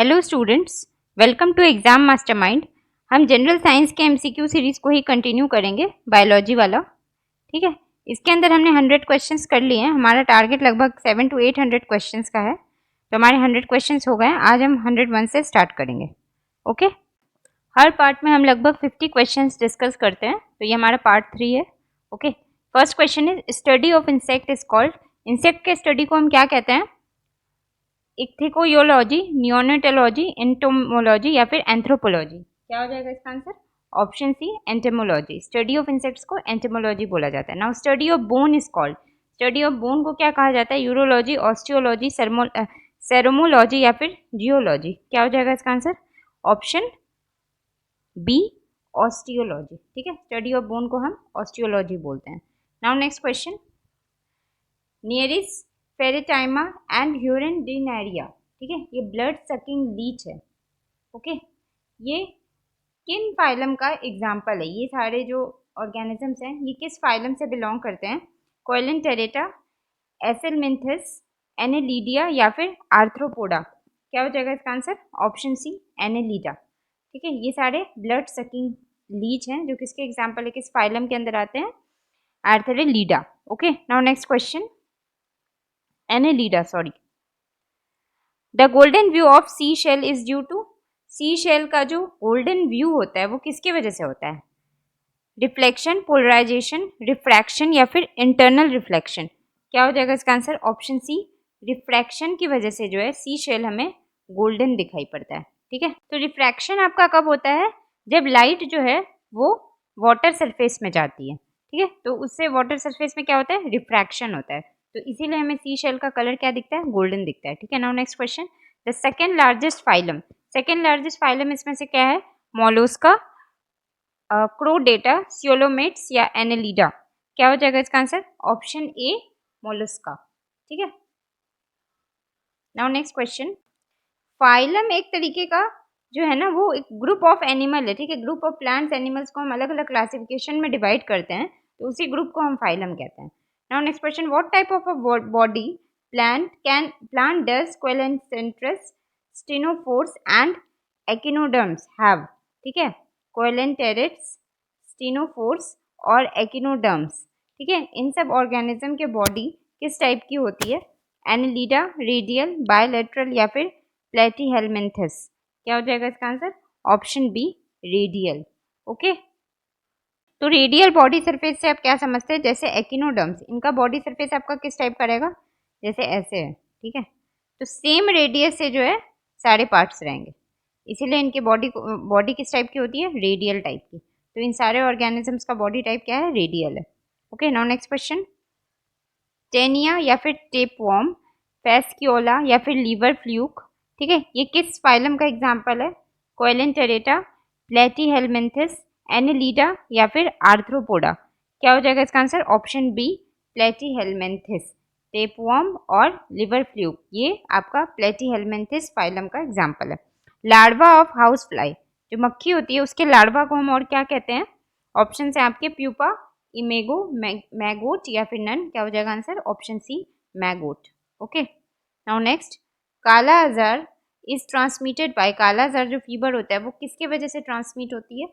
Hello students, welcome to exam mastermind. हम general science के MCQ series को ही कंटिन्यू करेंगे, बायोलॉजी वाला। ठीक है, इसके अंदर हमने 100 क्वेश्चंस कर लिए हैं। हमारा टारगेट लगभग 700 to 800 क्वेश्चंस का है, तो हमारे 100 क्वेश्चंस हो गए हैं। आज हम 101 से स्टार्ट करेंगे। ओके, हर पार्ट में हम लगभग 50 क्वेश्चंस डिस्कस करते हैं, तो ये हमारा पार्ट 3 है। Okay, first question is study of insect is called. Insect के स्टडी को हम क्या कहते हैं? इक्थिकोयोलॉजी, नियोनेटोलॉजी, एंटोमोलॉजी या फिर एंथ्रोपोलॉजी। क्या हो जाएगा इसका answer? Option C, entomology. Study of insects को एंटेमोलॉजी बोला जाता है। Now study of bone is called. Study of bone को क्या कहा जाता है? यूरोलॉजी, ऑस्टियोलॉजी, सेरोमोलॉजी या फिर जियोलॉजी। क्या हो जाएगा इसका आंसर? Option B, osteology. ठीक है, स्टडी ऑफ बोन को हम ऑस्टियोलॉजी बोलते हैं। Now next question, Nereis Pheretima and Hirudinaria. ठीक है, ये ब्लड सकिंग लीच है। ओके, ये किन फाइलम का एग्जाम्पल है? ये सारे जो ऑर्गेनिजम्स हैं ये किस फाइलम से बिलोंग करते हैं? कोइलेंटेरेटा, एसेलमिंथस, एनेलिडिया या फिर आर्थ्रोपोडा। क्या हो जाएगा इसका आंसर? ऑप्शन सी, एनेलिडा। ठीक है, ये सारे ब्लड सकिंग लीच हैं जो किसके एग्जाम्पल है, किस फाइलम के अंदर आते हैं? आर्थ्रेलिडा। Okay, now next question, Annelida, sorry. The golden view of sea shell is due to. Sea shell का जो गोल्डन व्यू होता है वो किसकी वजह से होता है? रिफ्लेक्शन, पोलराइजेशन, रिफ्रैक्शन या फिर इंटरनल रिफ्लेक्शन। क्या हो जाएगा इसका आंसर? ऑप्शन सी, रिफ्रैक्शन की वजह से जो है सी शेल हमें गोल्डन दिखाई पड़ता है। ठीक है, तो रिफ्रैक्शन आपका कब होता है? जब लाइट जो है वो वाटर सरफेस में जाती है। ठीक है, तो उससे वाटर सरफेस में क्या होता है? रिफ्रैक्शन होता है। तो इसीलिए हमें सी शेल का कलर क्या दिखता है? गोल्डन दिखता है। ठीक है, now next question, the second largest phylum. Second largest phylum इसमें से क्या है? मोलस्का, क्रोडेटा, सियोलोमेट्स या एनेलिडा। क्या हो जाएगा इसका आंसर? ऑप्शन ए, मोलस्का। ठीक है, नाउ नेक्स्ट क्वेश्चन, फाइलम एक तरीके का जो है ना वो एक ग्रुप ऑफ एनिमल है। ठीक है, ग्रुप ऑफ प्लांट्स एनिमल्स को हम अलग अलग क्लासिफिकेशन में डिवाइड करते हैं, तो उसी ग्रुप को हम फाइलम कहते हैं। Now next question, what type of a body plant does coelenterates, ctenophores and echinoderms have? ठीक है, कोइलेंटेरस, स्टेनोफोर्स और एकिनोडर्म्स। ठीक है, इन सब ऑर्गेनिज्म के बॉडी किस टाइप की होती है? एनेलिडा, रेडियल, बायलैटरल या फिर प्लेटीहेलमिन्थस। क्या हो जाएगा इसका answer? Option B, radial. Okay, तो रेडियल बॉडी सरफेस से आप क्या समझते हैं? जैसे एकिनोडर्म्स, इनका बॉडी सरफेस आपका किस टाइप का रहेगा? जैसे ऐसे है। ठीक है, तो सेम रेडियस से जो है सारे पार्ट्स रहेंगे, इसीलिए इनकी बॉडी किस टाइप की होती है? रेडियल टाइप की। तो इन सारे ऑर्गेनिजम्स का बॉडी टाइप क्या है? रेडियल है। Okay, now next question, Taenia या फिर टेपवर्म, फेस्क्योला या फिर लीवर फ्लूक। ठीक है, ये किस फाइलम का एग्जाम्पल है? कोइलेंटेरेटा, प्लेटीहेलमिन्थस, एनेलिडा या फिर आर्थ्रोपोडा। क्या हो जाएगा इसका answer? Option B, Platyhelminthes. Tapeworm और लिवर फ्लूक ये आपका प्लेटीहेलमिन्थस फाइलम का एग्जाम्पल है। लार्वा ऑफ हाउस फ्लाई, जो मक्खी होती है उसके लार्वा को हम और क्या कहते हैं? ऑप्शन है आपके प्यूपा, इमेगो, मैगोट या फिर नन। क्या हो जाएगा answer? Option C, maggot. Okay, now next, kala azar is transmitted by. काला आजार जो फीवर होता है वो किसके वजह से ट्रांसमिट होती है?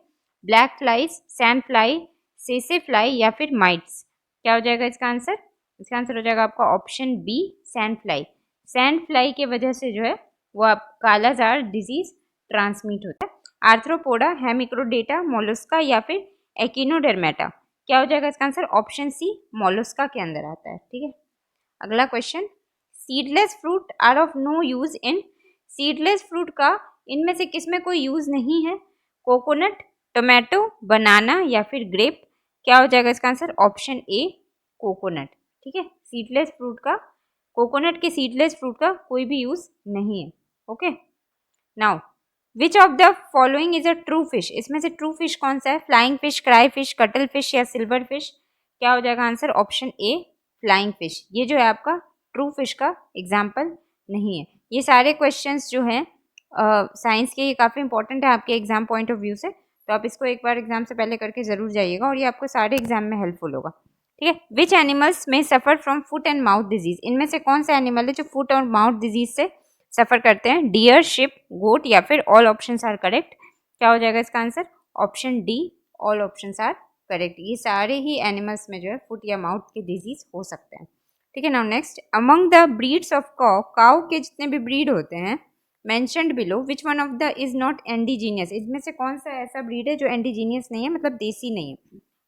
ब्लैक फ्लाइज, सैंड फ्लाई, सेसे फ्लाई या फिर माइट्स। क्या हो जाएगा इसका आंसर? इसका आंसर हो जाएगा आपका option B, sand fly. Sand fly के वजह से जो है वो आप काला आजार डिजीज ट्रांसमिट होता है। आर्थ्रोपोडा, हेमिक्रोडेटा, मोलस्का या फिर एकिनोडर्मेटा। क्या हो जाएगा इसका आंसर? ऑप्शन सी, मोलस्का के अंदर आता है। ठीक है, अगला question, seedless fruit are of no use in. Seedless fruit का इनमें से किस में कोई यूज नहीं है? कोकोनट, टोमेटो, बनाना या फिर ग्रेप। क्या हो जाएगा इसका आंसर? ऑप्शन ए, कोकोनट। ठीक है, सीडलेस फ्रूट का, कोकोनट के सीडलेस फ्रूट का कोई भी यूज नहीं है। Okay, now which of the following is a true fish. इसमें से ट्रू फिश कौन सा है? Flying fish, cry fish, cuttle fish या सिल्वर फिश। क्या हो जाएगा आंसर? ऑप्शन ए, फ्लाइंग फिश। ये जो है आपका ट्रू फिश का एग्जाम्पल नहीं है। ये सारे क्वेश्चंस जो हैं साइंस के, ये काफ़ी इंपॉर्टेंट है आपके एग्जाम पॉइंट ऑफ व्यू से, तो आप इसको एक बार एग्जाम से पहले करके ज़रूर जाइएगा और ये आपको सारे एग्जाम में हेल्पफुल होगा। ठीक है, विच एनिमल्स में suffer from foot and mouth disease. इनमें से कौन सा एनिमल है जो फुट और माउथ डिजीज से सफ़र करते हैं, डियर, शिप, गोट या फिर ऑल ऑप्शंस आर करेक्ट। क्या हो जाएगा इसका answer? Option D, all options are correct. ये सारे ही एनिमल्स में जो है फुट या माउथ के डिजीज हो सकते हैं, ठीक है। Now next, among the breeds of cow, cow के जितने भी ब्रीड होते हैं mentioned below, which one of the is not indigenous, इसमें से कौन सा ऐसा ब्रीड है जो एंडीजीनियस नहीं है, मतलब देसी नहीं है?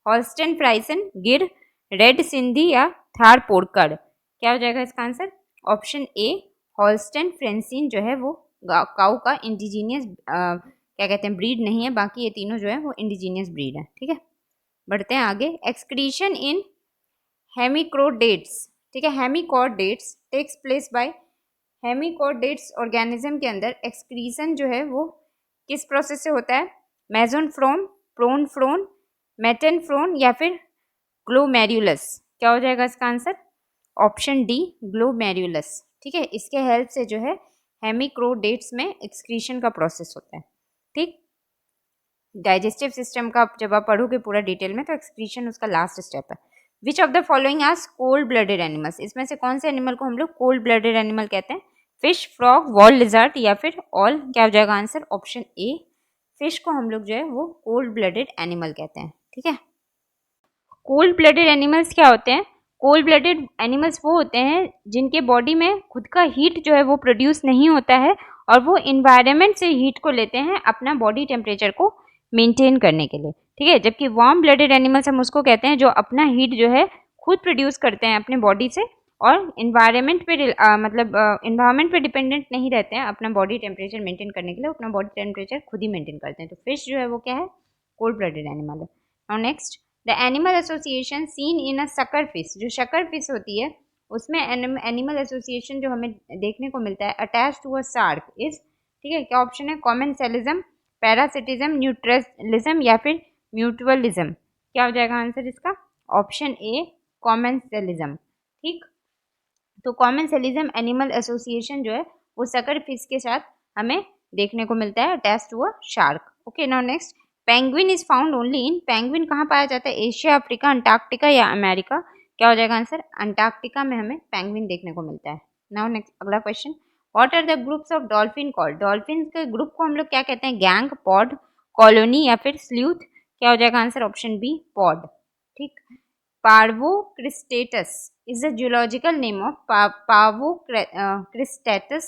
हॉल्स्टेन फ्राइसन, गिर, रेड सिंधी या थार पोड़कर। क्या हो जाएगा इसका आंसर? ऑप्शन ए, हॉल्स्टेन फ्रेंसिन जो है वो काउ का इंडिजीनियस क्या कहते हैं ब्रीड नहीं है, बाकी ये तीनों जो है वो इंडिजीनियस ब्रीड है, ठीक है। बढ़ते हैं आगे। एक्सक्रीशन इन हेमिक्रोडेट्स, ठीक है, hemichordates takes place by, hemichordates organism के अंदर एक्सक्रीशन जो है वो किस प्रोसेस से होता है? मेसोनफ्रोन, प्रोनफ्रोन, मेटेनफ्रोन या फिर ग्लोमेरुलस। क्या हो जाएगा इसका आंसर? ऑप्शन डी, ग्लोमेरुलस, ठीक है। इसके हेल्प से जो है हेमिक्रोडेट्स में एक्सक्रीशन का प्रोसेस होता है, ठीक। डाइजेस्टिव सिस्टम का जब आप पढ़ोगे पूरा डिटेल में तो एक्सक्रीशन उसका लास्ट स्टेप है। Which of the following are cold blooded animals, इसमें से कौन से एनिमल को हम लोग कोल्ड ब्लडेड एनिमल कहते हैं? फिश, फ्रॉग, वॉल लिजर्ड या फिर ऑल। क्या हो जाएगा आंसर? ऑप्शन ए, फिश को हम लोग जो है वो कोल्ड ब्लडेड एनिमल कहते हैं, ठीक है। कोल्ड ब्लडेड एनिमल्स क्या होते हैं? कोल्ड ब्लडेड एनिमल्स वो होते हैं जिनके बॉडी में खुद का हीट जो है वो प्रोड्यूस नहीं होता है और वो इन्वायरमेंट से हीट को लेते हैं अपना बॉडी टेम्परेचर को मेंटेन करने के लिए, ठीक है। जबकि वार्म ब्लडेड एनिमल्स हम उसको कहते हैं जो अपना हीट जो है खुद प्रोड्यूस करते हैं अपने बॉडी से और इन्वायरमेंट पे मतलब इन्वायरमेंट पे डिपेंडेंट नहीं रहते हैं, अपना बॉडी टेम्परेचर मेंटेन करने के लिए अपना बॉडी टेम्परेचर खुद ही मेंटेन करते हैं। तो फिश जो है वो क्या है? कोल्ड ब्लडेड एनिमल है। और next, the animal association seen in a Shankar fish, जो शकर फिश होती है उसमें एनिमल एसोसिएशन जो हमें देखने को मिलता है attach to a shark is, ठीक है। क्या ऑप्शन है? कॉमेंसेलिज्म, पैरासिटिज्म, न्यूट्रलिज्म या फिर म्यूचुअलिज्म। क्या हो जाएगा आंसर इसका? ऑप्शन ए, कॉमेंसेलिज्म, ठीक। तो कॉमेंसेलिज्म एनिमल एसोसिएशन जो है वो शकर फिश के साथ हमें देखने को मिलता है attach to a shark. Okay, now next, penguin is found only in, penguin कहाँ पाया जाता है? एशिया, अफ्रीका, अंटार्कटिका या अमेरिका। क्या हो जाएगा आंसर? अंटार्कटिका में हमें पेंगुइन देखने को मिलता है। नाउ नेक्स्ट, अगला question, what are the groups of dolphin called, dolphin के ग्रुप को हम लोग क्या कहते हैं? गैंग, पॉड, कॉलोनी या फिर स्ल्यूथ। क्या हो जाएगा आंसर? ऑप्शन बी, पॉड, ठीक। Pavo cristatus is the zoological name of Pavo cristatus,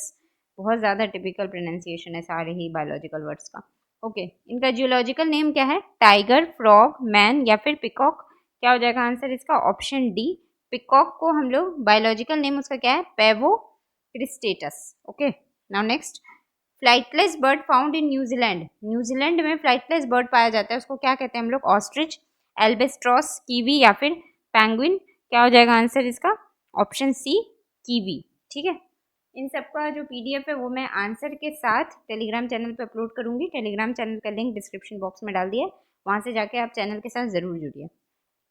बहुत ज़्यादा टिपिकल प्रोनाउंसिएशन है सारे ही बायोलॉजिकल वर्ड्स का। ओके, इनका जूलॉजिकल नेम क्या है? टाइगर, फ्रॉग, मैन या फिर पिकॉक। क्या हो जाएगा आंसर इसका? ऑप्शन डी, पिकॉक को हम लोग बायोलॉजिकल नेम उसका क्या है? Pavo cristatus. Okay, now next, flightless bird found in New Zealand, New Zealand में फ्लाइटलेस बर्ड पाया जाता है उसको क्या कहते हैं हम लोग? ऑस्ट्रिच, एल्बेस्ट्रॉस, कीवी या फिर पेंगुइन। क्या हो जाएगा आंसर इसका? ऑप्शन सी, कीवी, ठीक है। इन सबका जो पीडीएफ है वो मैं आंसर के साथ टेलीग्राम चैनल पे अपलोड करूंगी, टेलीग्राम चैनल का लिंक डिस्क्रिप्शन बॉक्स में डाल दिया है, वहाँ से जाके आप चैनल के साथ ज़रूर जुड़िए।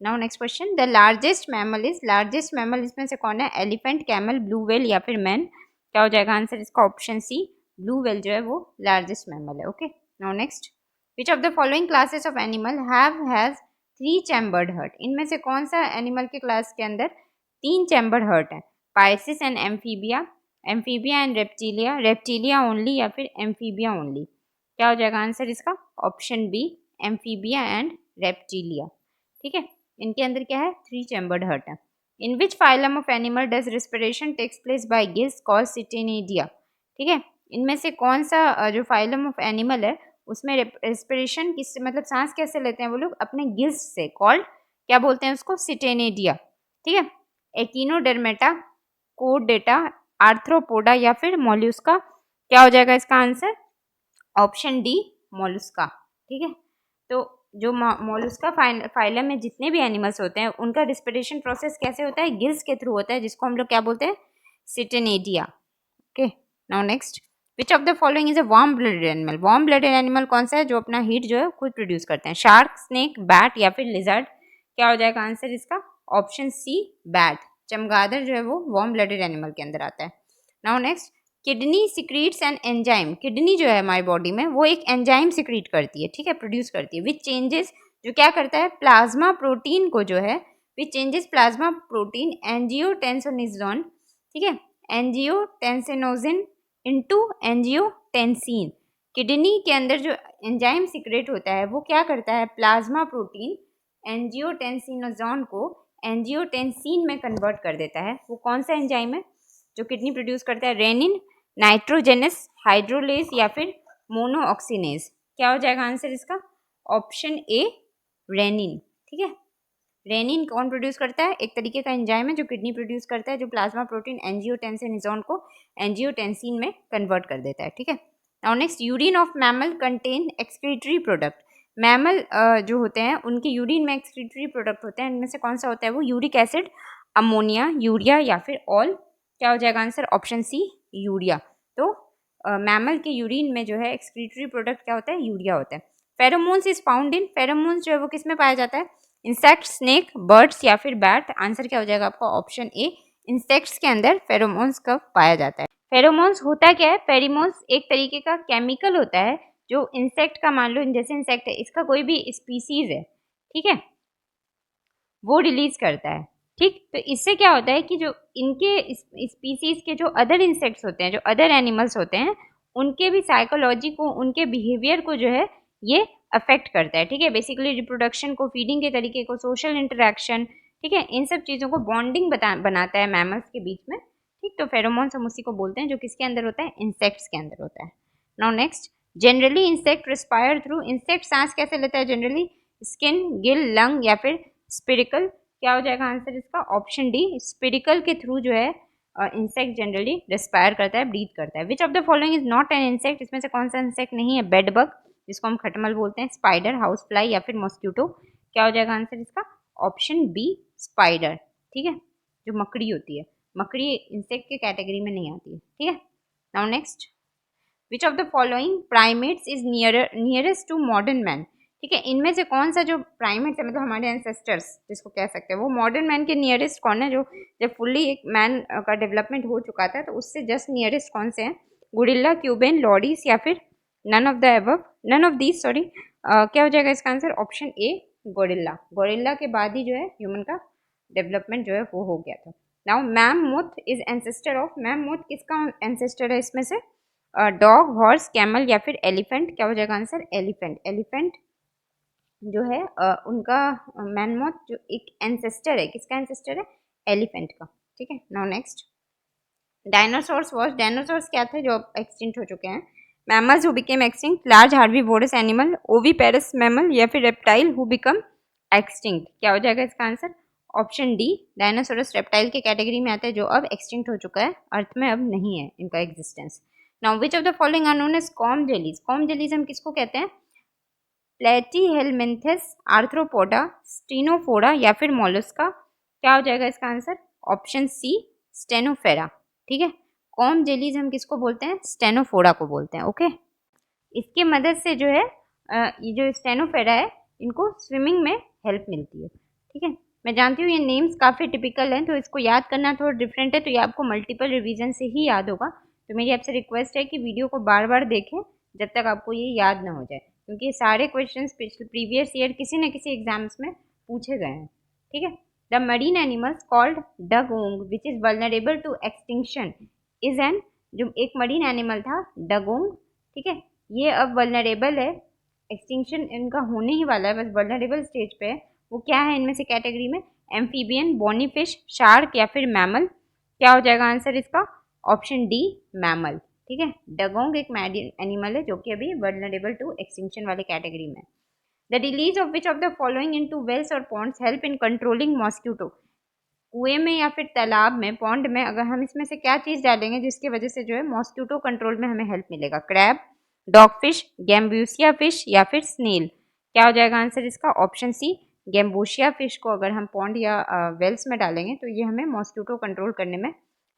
Now next question, the largest mammal is, largest mammal इसमें से कौन है? एलिफेंट, कैमल, ब्लू व्हेल या फिर मैन। क्या हो जाएगा आंसर इसका? ऑप्शन सी, ब्लू व्हेल जो है वो लार्जेस्ट मैमल है। Okay, now next, which of the following classes of animal has 3 chambered hurt, इनमें से कौन सा एनिमल के क्लास के अंदर 3 चैम्बर्ड हर्ट है? Pisces and Amphibia, Amphibia and Reptilia, Reptilia only या फिर एम्फीबिया ओनली। क्या हो जाएगा आंसर इसका? Option B, Amphibia and Reptilia, ठीक है। इनके अंदर क्या है? 3 चैम्बर्ड हर्ट है। In which phylum of animal does respiration takes place by gills called ctenidia, ठीक है। इनमें से कौन सा जो फाइलम ऑफ एनिमल है उसमें रेस्पिरेशन किस, मतलब सांस कैसे लेते हैं वो लोग? अपने गिल्स से, कॉल्ड क्या बोलते हैं उसको? सिटेनिडिया, ठीक है। एकिनोडर्मेटा, कोडेटा, आर्थ्रोपोडा या फिर मोल्युस्का। क्या हो जाएगा इसका आंसर? ऑप्शन डी, मोलुस्का, ठीक है। तो जो मोलुस्का फाइलम में जितने भी एनिमल्स होते हैं उनका रिस्पिरेशन प्रोसेस कैसे होता है? गिल्स के थ्रू होता है, जिसको हम लोग क्या बोलते हैं? Ctenidia. Okay, now next, which of the following is a warm blooded animal, warm blooded animal कौन सा है जो अपना हीट जो है खुद प्रोड्यूस करते हैं? शार्क, स्नेक, बैट या फिर लिजर्ड। क्या हो जाएगा आंसर इसका? ऑप्शन सी, बैट, चमगादड़ जो है वो वार्म ब्लडेड एनिमल के अंदर आता है। Now next, kidney secretes an enzyme, kidney जो है हमारी बॉडी में वो एक एंजाइम सिक्रीट करती है, ठीक है, प्रोड्यूस करती है, विच चेंजेस, जो क्या करता है? प्लाज्मा प्रोटीन को जो है, विच चेंजेस प्लाज्मा प्रोटीन एंजियोटेंसिनोजन, ठीक है, एंजियोटेंसिनोजिन इनटू एंजियोटेंसिन। किडनी के अंदर जो एंजाइम सिक्रेट होता है वो क्या करता है, प्लाज्मा प्रोटीन एंजियोटेंसिनोजोन को एंजियोटेंसिन में कन्वर्ट कर देता है। वो कौन सा एंजाइम है जो किडनी प्रोड्यूस करता है, रेनिन, नाइट्रोजेनस हाइड्रोलेज या फिर मोनोऑक्सीनेज। क्या हो जाएगा आंसर इसका, ऑप्शन ए रेनिन। ठीक है, रेनिन कौन प्रोड्यूस करता है, एक तरीके का एंजाइम है जो किडनी प्रोड्यूस करता है, जो प्लाज्मा प्रोटीन एंजियोटेंसिनोजोन को एंजियोटेंसिन में कन्वर्ट कर देता है। ठीक है, now next, urine of mammal contain excretory product. Mammal जो होते हैं उनके यूरिन में एक्सक्रीटरी प्रोडक्ट होते हैं, इनमें से कौन सा होता है वो, यूरिक एसिड, अमोनिया, यूरिया या फिर ऑल। क्या हो जाएगा आंसर, ऑप्शन सी यूरिया। तो मैमल के यूरिन में जो है एक्सक्रीटरी प्रोडक्ट क्या होता है, यूरिया होता है। Pheromones is found in, pheromones जो है वो किस में पाया जाता है, इंसेक्ट, स्नेक, बर्ड्स या फिर बैट। आंसर क्या हो जाएगा आपका, ऑप्शन ए इंसेक्ट्स के अंदर फेरोमोन्स कब पाया जाता है। फेरोमोन्स होता क्या है, फेरोमोन्स एक तरीके का केमिकल होता है जो इंसेक्ट का, मान लो जैसे इंसेक्ट है, इसका कोई भी स्पीसीज है, ठीक है, वो रिलीज करता है। ठीक, तो इससे क्या होता है कि जो इनके स्पीसीज के जो अदर इंसेक्ट्स होते हैं, जो अदर एनिमल्स होते हैं, उनके भी साइकोलॉजी को, उनके बिहेवियर को जो है ये अफेक्ट करता है। ठीक है, बेसिकली रिप्रोडक्शन को, फीडिंग के तरीके को, सोशल इंटरेक्शन, ठीक है, इन सब चीज़ों को बॉन्डिंग बनाता है मैमल्स के बीच में। ठीक, तो फेरोमोन्स हम उसी को बोलते हैं जो किसके अंदर होता है, इंसेक्ट्स के अंदर होता है। Now next, generally insect respire through, insect सांस कैसे लेता है जनरली, स्किन, गिल, लंग या फिर स्पिरिकल। क्या हो जाएगा आंसर इसका, ऑप्शन डी स्पिरिकल के थ्रू जो है इंसेक्ट जनरली रिस्पायर करता है, ब्रीथ करता है। Which of the following is not an insect, इसमें से कौन सा इंसेक्ट नहीं है, बेड बग जिसको हम खटमल बोलते हैं, स्पाइडर, हाउस फ्लाई या फिर मॉस्क्यूटो। क्या हो जाएगा आंसर इसका, ऑप्शन बी स्पाइडर। ठीक है, जो मकड़ी होती है, मकड़ी इंसेक्ट के कैटेगरी में नहीं आती है। ठीक है, now next, which of the following primates is nearest to modern man. ठीक है, इनमें से कौन सा जो प्राइमेट्स है, मतलब हमारे एंसेस्टर्स जिसको कह सकते हैं, वो मॉडर्न मैन के नियरेस्ट कौन है, जो जब फुल्ली एक मैन का डेवलपमेंट हो चुका था तो उससे जस्ट नियरेस्ट कौन से हैं, गुरिल्ला, क्यूबेन, लॉरीस या फिर none of the above, none of these, sorry. क्या हो जाएगा इसका answer, option A gorilla. Gorilla के बाद ही जो है ह्यूमन का डेवलपमेंट जो है वो हो गया था। नाउ मैममोथ इज एंसेस्टर ऑफ, मैममोथ किसका एंसेस्टर है इसमें से, डॉग, हॉर्स, कैमल या फिर एलिफेंट। क्या हो जाएगा आंसर, एलिफेंट। एलिफेंट जो है उनका मैममोथ जो एक एंसेस्टर है, किसका एंसेस्टर है, एलिफेंट का। ठीक है, now next, dinosaurs was, dinosaurs क्या थे जो एक्सटिंक्ट हो चुके हैं, mammals who became extinct, large herbivores animal, oviparous mammal या फिर रेप्टाइल हु बिकम एक्सटिंक्ट। क्या हो जाएगा इसका answer, option D dinosaurs reptile के कैटेगरी में आता है जो अब एक्सटिंक्ट हो चुका है, अर्थ में अब नहीं है इनका existence. Now which of the following are known as comb jellies, comb jellies हम किसको कहते हैं, प्लेटीहेलमिन्थस, आर्थ्रोपोडा, स्टीनोफोरा या फिर मोलस्का। क्या हो जाएगा इसका आंसर, ऑप्शन सी स्टेनोफेरा। ठीक है, कॉम जेलीज हम किसको बोलते हैं, स्टेनोफोरा को बोलते हैं। ओके, इसके मदद से जो है ये जो स्टेनोफेरा है इनको स्विमिंग में हेल्प मिलती है। ठीक है, मैं जानती हूँ ये नेम्स काफ़ी टिपिकल हैं तो इसको याद करना थोड़ा डिफरेंट है, तो ये आपको मल्टीपल रिवीजन से ही याद होगा। तो मेरी आपसे रिक्वेस्ट है कि वीडियो को बार बार देखें जब तक आपको ये याद ना हो जाए, क्योंकि ये सारे क्वेश्चन प्रीवियस ईयर किसी न किसी एग्जाम्स में पूछे गए हैं। ठीक है, the marine animals called dugong which is vulnerable to extinction is an, जो एक मरीन एनिमल था डगोंग, ठीक है, ये अब वल्नरेबल है, एक्सटिंक्शन इनका होने ही वाला है, बस वल्नरेबल स्टेज पे है। वो क्या है इनमें से कैटेगरी में, एम्फीबियन, बोनी फिश, शार्क या फिर मैमल। क्या हो जाएगा आंसर इसका, ऑप्शन डी मैमल। ठीक है, डगोंग एक एनिमल है जो कि अभी वल्नरेबल टू एक्सटिंक्शन वाले कैटेगरी में। The release of which of the following into wells और ponds help in controlling mosquito. कुएं में या फिर तालाब में, पॉन्ड में, अगर हम इसमें से क्या चीज़ डालेंगे जिसकी वजह से जो है मॉस्क्यूटो कंट्रोल में हमें हेल्प मिलेगा, क्रैब, डॉगफिश, गैम्बूसिया फिश या फिर स्नेल। क्या हो जाएगा आंसर इसका, ऑप्शन सी गैम्बूसिया फिश को अगर हम पॉन्ड या वेल्स में डालेंगे तो ये हमें मॉस्क्यूटो कंट्रोल करने में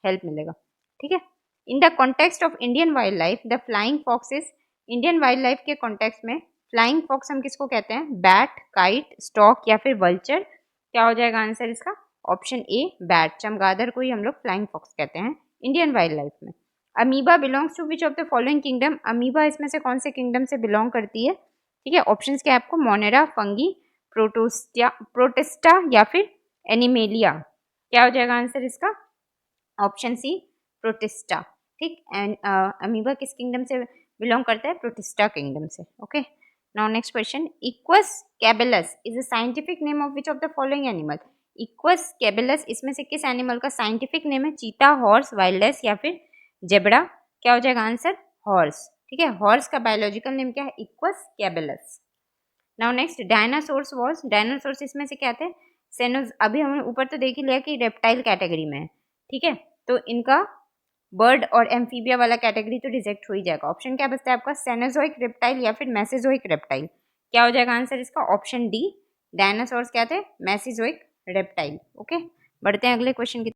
हेल्प मिलेगा। ठीक है, in the context of Indian wild life the flying foxes, Indian wild life के कॉन्टेक्स्ट में फ्लाइंग फॉक्स हम किसको कहते हैं, बैट, काइट, स्टॉक या फिर वल्चर। क्या हो जाएगा आंसर इसका, ऑप्शन ए बैट, चमगादड़ को ही हम लोग फ्लाइंग फॉक्स कहते हैं इंडियन वाइल्ड लाइफ में। Amoeba belongs to which of the following kingdom, amoeba इसमें से कौन से किंगडम से बिलोंग करती है। ठीक है, ऑप्शंस क्या है आपको, मोनेरा, फंगी, प्रोटेस्टा या फिर एनिमेलिया। क्या हो जाएगा आंसर इसका, ऑप्शन सी प्रोटेस्टा। ठीक। एंड अमीबा किस किंगडम से बिलोंग करता है? प्रोटिस्टा किंगडम से। Okay, now next question, Equus caballus is a scientific name of which of the following animal? Equus caballus इसमें से किस एनिमल का साइंटिफिक नेम है? चीता, हॉर्स, वाइल्डस या फिर जेब्रा? क्या हो जाएगा आंसर? हॉर्स। ठीक है, हॉर्स का बायोलॉजिकल नेम क्या है? Equus caballus. Now next, dinosaurs was, dinosaurs इसमें से क्या थे? सेनोज, अभी हमने ऊपर तो देख ही लिया कि रेप्टाइल कैटेगरी में है। ठीक है, तो इनका बर्ड और एम्फीबिया वाला कैटेगरी तो रिजेक्ट हो ही जाएगा। ऑप्शन क्या बचता है आपका? सेनोजोइक रेप्टाइल या फिर मेसेजोइक रेप्टाइल? क्या हो जाएगा आंसर इसका? ऑप्शन डी, डायनासोर्स क्या थे? मेसेजोइक रेप्टाइल। ओके, बढ़ते हैं अगले क्वेश्चन की।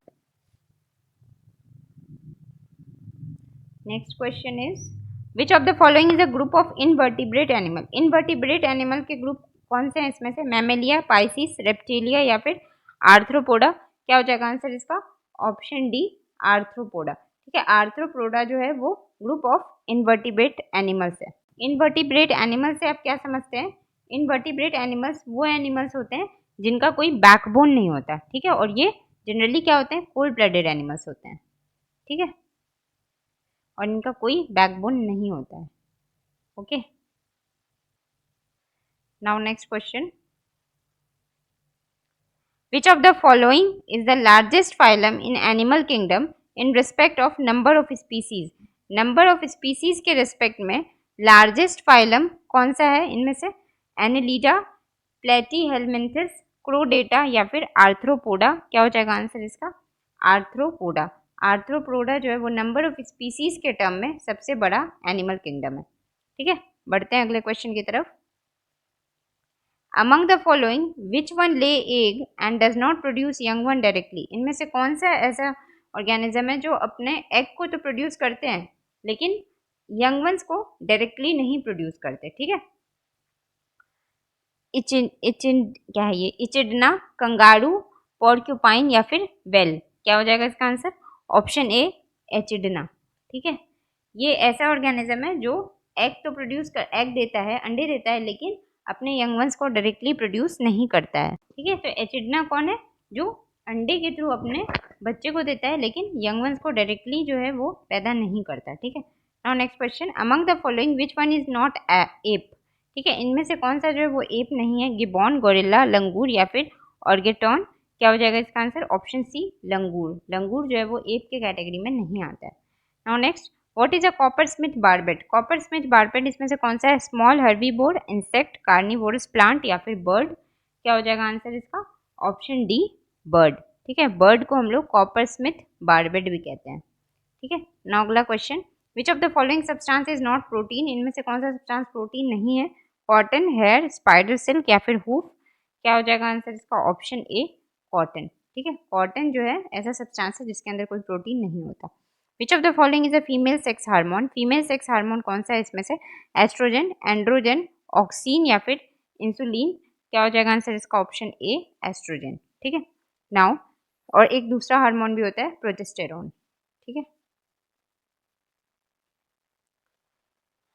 Next question is which of the following is a group of invertebrate animal? Invertebrate animal के ग्रुप कौन से हैं इसमें से? मैमेलिया, पाइसिस, रेप्टिलिया या फिर आर्थ्रोपोडा? क्या हो जाएगा आंसर इसका? Option D, arthropoda. ठीक है, आर्थ्रोपोडा जो है वो ग्रुप ऑफ इनवर्टिब्रेट एनिमल्स है। इनवर्टिब्रेट एनिमल से आप क्या समझते हैं? इनवर्टिब्रेट एनिमल्स वो एनिमल्स होते हैं जिनका कोई बैकबोन नहीं होता। ठीक है, और ये जनरली क्या होते हैं? कोल्ड ब्लडेड एनिमल्स होते हैं। ठीक है, और इनका कोई बैकबोन नहीं होता है। Okay, now next question, which of the following is the largest phylum in animal kingdom in respect of number of species? Number of species के रिस्पेक्ट में लार्जेस्ट फाइलम कौन सा है इनमें से? एनिलीडा, प्लेटीहेलमिन्थस, क्रोडेटा या फिर आर्थ्रोपोडा? क्या हो जाएगा आंसर इसका? आर्थ्रोपोडा। आर्थ्रोपोडा जो है वो नंबर ऑफ स्पीसीज के टर्म में सबसे बड़ा एनिमल किंगडम है। ठीक है, बढ़ते हैं अगले क्वेश्चन की तरफ। Among the following which one ले egg and does not produce young one directly? इनमें से कौन सा ऐसा ऑर्गेनिज्म है जो अपने एग को तो प्रोड्यूस करते हैं लेकिन यंग वंस को डायरेक्टली नहीं प्रोड्यूस करते? ठीक है, क्या है ये? इचिडना, कंगारू, पोर्क्यूपाइन या फिर वेल? क्या हो जाएगा इसका आंसर? ऑप्शन ए, एचिडना। ठीक है, ये ऐसा ऑर्गेनिज्म है जो एग तो एग देता है, अंडे देता है, लेकिन अपने यंग वंस को डायरेक्टली प्रोड्यूस नहीं करता है। ठीक है, तो एचिडना कौन है? जो अंडे के थ्रू अपने बच्चे को देता है लेकिन यंग वंस को डायरेक्टली जो है वो पैदा नहीं करता। ठीक है, now next question, among the following which one is not app? ठीक है, इनमें से कौन सा जो है वो एप नहीं है? गिबॉन, गोरिल्ला, लंगूर या फिर ऑर्गेटॉन? क्या हो जाएगा इसका आंसर? ऑप्शन सी, लंगूर। लंगूर जो है वो एप के कैटेगरी में नहीं आता है। Now next, what is a coppersmith barbet? Coppersmith barbet इसमें से कौन सा है? Small herbivore, insect, carnivorous plant या फिर बर्ड? क्या हो जाएगा आंसर इसका? Option D, bird. ठीक है, बर्ड को हम लोग कॉपर स्मिथ बारबेट भी कहते हैं। ठीक है, नाउ अगला question, which of the following substance is not protein? इनमें से कौन सा सब्सटेंस प्रोटीन नहीं है? कॉटन, हेयर, स्पाइडर सिल्क या फिर हूफ? क्या हो जाएगा आंसर इसका? ऑप्शन ए, कॉटन। ठीक है, कॉटन जो है ऐसा सब्सटेंस है जिसके अंदर कोई प्रोटीन नहीं होता। विच of the following is a female sex hormone? Female sex hormone कौन सा है इसमें से? एस्ट्रोजन, एंड्रोजन, ऑक्सीन या फिर इंसुलिन? क्या हो जाएगा आंसर इसका? Option A, estrogen. ठीक है, नाउ और एक दूसरा हार्मोन भी होता है प्रोजेस्टेरोन। ठीक है,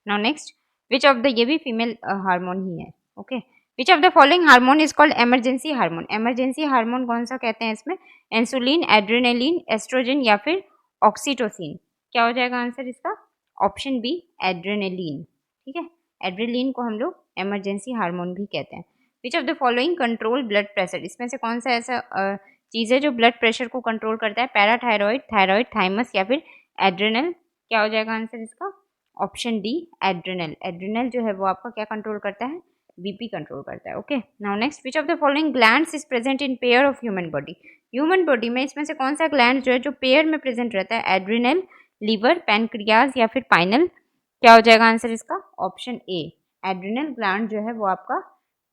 now next, which of the, ये भी फीमेल हार्मोन ही है। Okay, which of the following hormone is called emergency hormone? Emergency hormone कौन सा कहते हैं इसमें? इंसुलिन, एड्रेनालिन, एस्ट्रोजन या फिर ऑक्सीटोसिन? क्या हो जाएगा आंसर इसका? Option B, adrenaline. ठीक है, एड्रेनालिन को हम लोग एमरजेंसी हार्मोन भी कहते हैं। विच of the following control blood pressure? इसमें से कौन सा ऐसा चीज़ है जो ब्लड प्रेशर को कंट्रोल करता है? पैराथायरॉइड, थायरॉइड, थाइमस या फिर एड्रेनल? क्या हो जाएगा आंसर इसका? Option D, adrenal. एड्रेनल जो है वो आपका क्या कंट्रोल करता है? बीपी कंट्रोल करता है। Okay, now next, which of the following glands is present in pair of human body? Human body में इसमें से कौन सा ग्लैंड जो है जो पेयर में प्रेजेंट रहता है? एड्रेनल, लीवर, पैनक्रियाज या फिर पाइनल? क्या हो जाएगा आंसर इसका? ऑप्शन ए, एड्रेनल ग्लैंड जो है वो आपका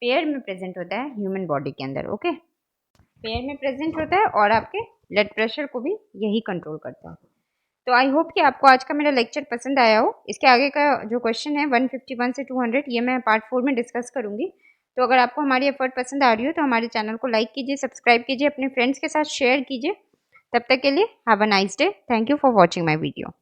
पेयर में प्रेजेंट होता है ह्यूमन बॉडी के अंदर। ओके, पेयर में प्रेजेंट होता है और आपके ब्लड प्रेशर को भी यही कंट्रोल करता है। तो आई होप कि आपको आज का मेरा लेक्चर पसंद आया हो। इसके आगे का जो क्वेश्चन है 151 से 200 ये मैं पार्ट 4 में डिस्कस करूंगी। तो अगर आपको हमारी एफर्ट पसंद आ रही हो तो हमारे चैनल को लाइक कीजिए, सब्सक्राइब कीजिए, अपने फ्रेंड्स के साथ शेयर कीजिए। तब तक के लिए have a nice day. Thank you for watching my video.